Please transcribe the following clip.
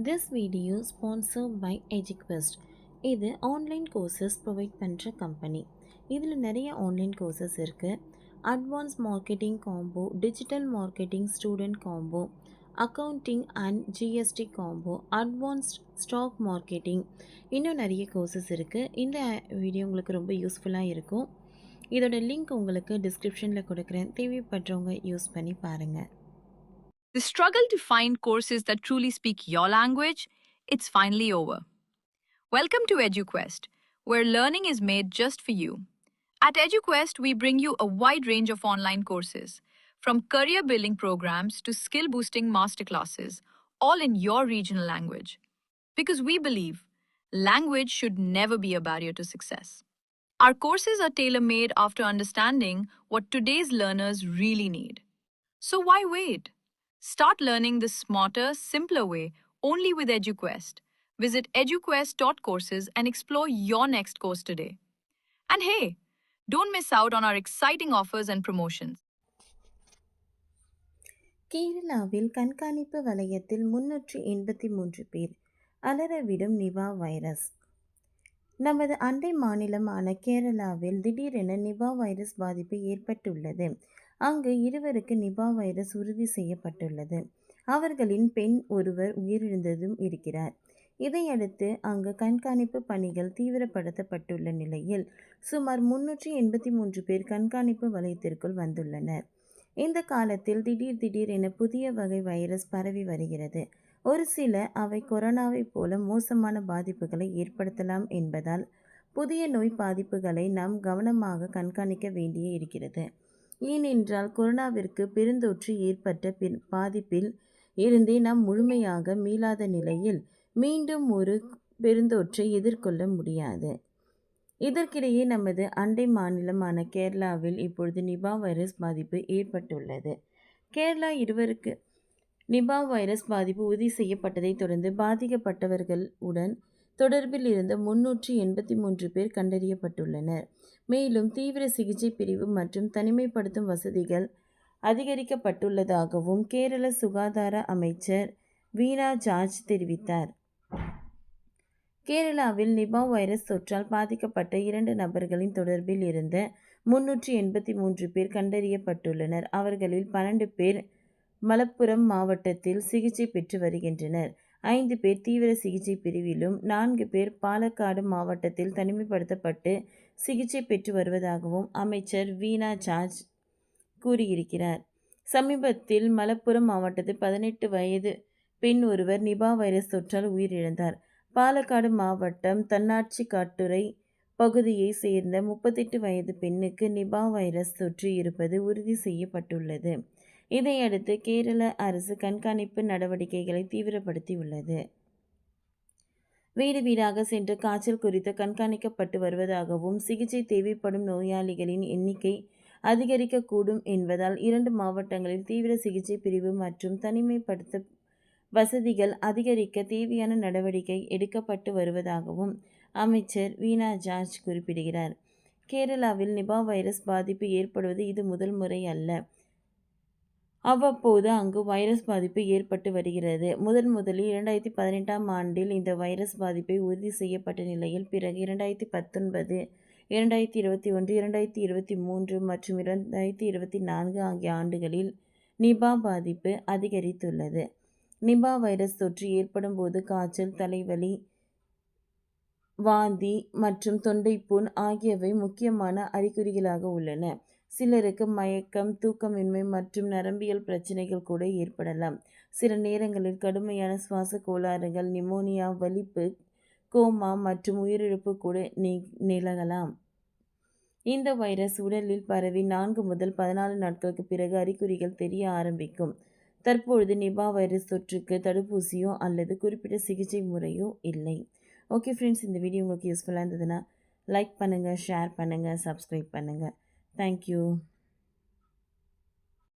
This video sponsored by EduQuest. இது online courses provide பண்ணுற company. இதில் நிறைய ஆன்லைன் கோர்சஸ் இருக்குது. Advance marketing combo, digital marketing student combo, accounting and GST combo, advanced stock marketing, இன்னும் நிறைய courses இருக்குது. இந்த வீடியோ உங்களுக்கு ரொம்ப யூஸ்ஃபுல்லாக இருக்கும். இதோட லிங்க் உங்களுக்கு டிஸ்கிரிப்ஷனில் கொடுக்குறேன். தேவைப்படுறவங்க யூஸ் பண்ணி பாருங்கள். The struggle to find courses that truly speak your language, it's finally over. Welcome to EduQuest, where learning is made just for you. At EduQuest, we bring you a wide range of online courses, from career building programs to skill boosting masterclasses, all in your regional language. Because we believe language should never be a barrier to success. Our courses are tailor made after understanding what today's learners really need. So why wait? Start learning the smarter, simpler way only with EduQuest. Visit eduquest.courses and explore your next course today. And hey, don't miss out on our exciting offers and promotions. கேரளாவில் கண்காணிப்பு வலயத்தில் 383 பேர் அலறவிடும் Nipah virus. நமது அண்டை மாநிலமான கேரளாவில் திடீரென Nipah virus பாதிப்பு ஏற்பட்டுள்ளது. அங்கு இருவருக்கு நிபா வைரஸ் உறுதி செய்யப்பட்டுள்ளது. அவர்களின் பெண் ஒருவர் உயிரிழந்ததும் இருக்கிறார். இதையடுத்து அங்கு கண்காணிப்பு பணிகள் தீவிரப்படுத்தப்பட்டுள்ள நிலையில் சுமார் 383 பேர் கண்காணிப்பு வலயத்திற்குள் வந்துள்ளனர். இந்த காலத்தில் திடீர் என புதிய வகை வைரஸ் பரவி வருகிறது. ஒரு சில அவை கொரோனாவை போல மோசமான பாதிப்புகளை ஏற்படுத்தலாம் என்பதால் புதிய நோய் பாதிப்புகளை நாம் கவனமாக கண்காணிக்க வேண்டிய இருக்கிறது. ஏனென்றால் கொரோனாவிற்கு பெருந்தொற்று ஏற்பட்ட பாதிப்பில் இருந்தே நாம் முழுமையாக மீளாத நிலையில் மீண்டும் ஒரு பெருந்தொற்றை எதிர்கொள்ள முடியாது. இதற்கிடையே நமது அண்டை மாநிலமான கேரளாவில் இப்பொழுது நிபா வைரஸ் பாதிப்பு ஏற்பட்டுள்ளது. கேரளா இருவருக்கு நிபா வைரஸ் பாதிப்பு உறுதி செய்யப்பட்டதை தொடர்ந்து பாதிக்கப்பட்டவர்களுடன் தொடர்பில் இருந்த 383 பேர் கண்டறியப்பட்டுள்ளனர். மேலும் தீவிர சிகிச்சை பிரிவு மற்றும் தனிமைப்படுத்தும் வசதிகள் அதிகரிக்கப்பட்டுள்ளதாகவும் கேரள சுகாதார அமைச்சர் வீணா ஜார்ஜ் தெரிவித்தார். கேரளாவில் நிபா வைரஸ் தொற்றால் பாதிக்கப்பட்ட 2 நபர்களின் தொடர்பில் இருந்த 383 பேர் கண்டறியப்பட்டுள்ளனர். அவர்களில் 12 பேர் மலப்புரம் மாவட்டத்தில் சிகிச்சை பெற்று வருகின்றனர். 5 பேர் தீவிர சிகிச்சை பிரிவிலும் 4 பேர் பாலக்காடு மாவட்டத்தில் தனிமைப்படுத்தப்பட்டு சிகிச்சை பெற்று வருவதாகவும் அமைச்சர் வீணா ஜார்ஜ் கூறியிருக்கிறார். சமீபத்தில் மலப்புரம் மாவட்டத்தில் 18 வயது பெண் ஒருவர் நிபா வைரஸ் தொற்றால் உயிரிழந்தார். பாலக்காடு மாவட்டம் தன்னாட்சி காட்டுறை பகுதியை சேர்ந்த 38 வயது பெண்ணுக்கு நிபா வைரஸ் தொற்று இருப்பது உறுதி செய்யப்பட்டுள்ளது. இதையடுத்து கேரள அரசு கண்காணிப்பு நடவடிக்கைகளை தீவிரப்படுத்தியுள்ளது. வீடு வீடாக சென்று காய்ச்சல் குறித்து கண்காணிக்கப்பட்டு வருவதாகவும் சிகிச்சை தேவைப்படும் நோயாளிகளின் எண்ணிக்கை அதிகரிக்கக்கூடும் என்பதால் 2 மாவட்டங்களில் தீவிர சிகிச்சை பிரிவு மற்றும் தனிமைப்படுத்த வசதிகள் அதிகரிக்க தேவையான நடவடிக்கை எடுக்கப்பட்டு வருவதாகவும் அமைச்சர் வீணா ஜார்ஜ் குறிப்பிடுகிறார். கேரளாவில் நிபா வைரஸ் பாதிப்பு ஏற்படுவது இது முதல் முறை அல்ல. அவ்வப்போது அங்கு வைரஸ் பாதிப்பு ஏற்பட்டு வருகிறது. முதலில் 2018ஆம் ஆண்டில் இந்த வைரஸ் பாதிப்பை உறுதி செய்யப்பட்ட நிலையில் பிறகு 2019, 2021, 2023 மற்றும் 2024 ஆகிய ஆண்டுகளில் நிபா பாதிப்பு அதிகரித்துள்ளது. நிபா வைரஸ் தொற்று ஏற்படும் போது காய்ச்சல், தலைவலி, வாந்தி மற்றும் தொண்டைப்புண் ஆகியவை முக்கியமான அறிகுறிகளாக உள்ளன. சிலருக்கு மயக்கம், தூக்கமின்மை மற்றும் நரம்பியல் பிரச்சனைகள் கூட ஏற்படலாம். சில நேரங்களில் கடுமையான சுவாச கோளாறுகள், நிமோனியா, வலிப்பு, கோமா மற்றும் உயிரிழப்பு கூட நிகழலாம். இந்த வைரஸ் உடலில் பரவி 4 முதல் 14 நாட்களுக்கு பிறகு அறிகுறிகள் தெரிய ஆரம்பிக்கும். தற்பொழுது நிபா வைரஸ் தொற்றுக்கு தடுப்பூசியோ அல்லது குறிப்பிட்ட சிகிச்சை முறையோ இல்லை. ஓகே ஃப்ரெண்ட்ஸ், இந்த வீடியோ உங்களுக்கு யூஸ்ஃபுல்லாக இருந்ததுன்னா லைக் பண்ணுங்கள், ஷேர் பண்ணுங்கள், சப்ஸ்கிரைப் பண்ணுங்கள். Thank you.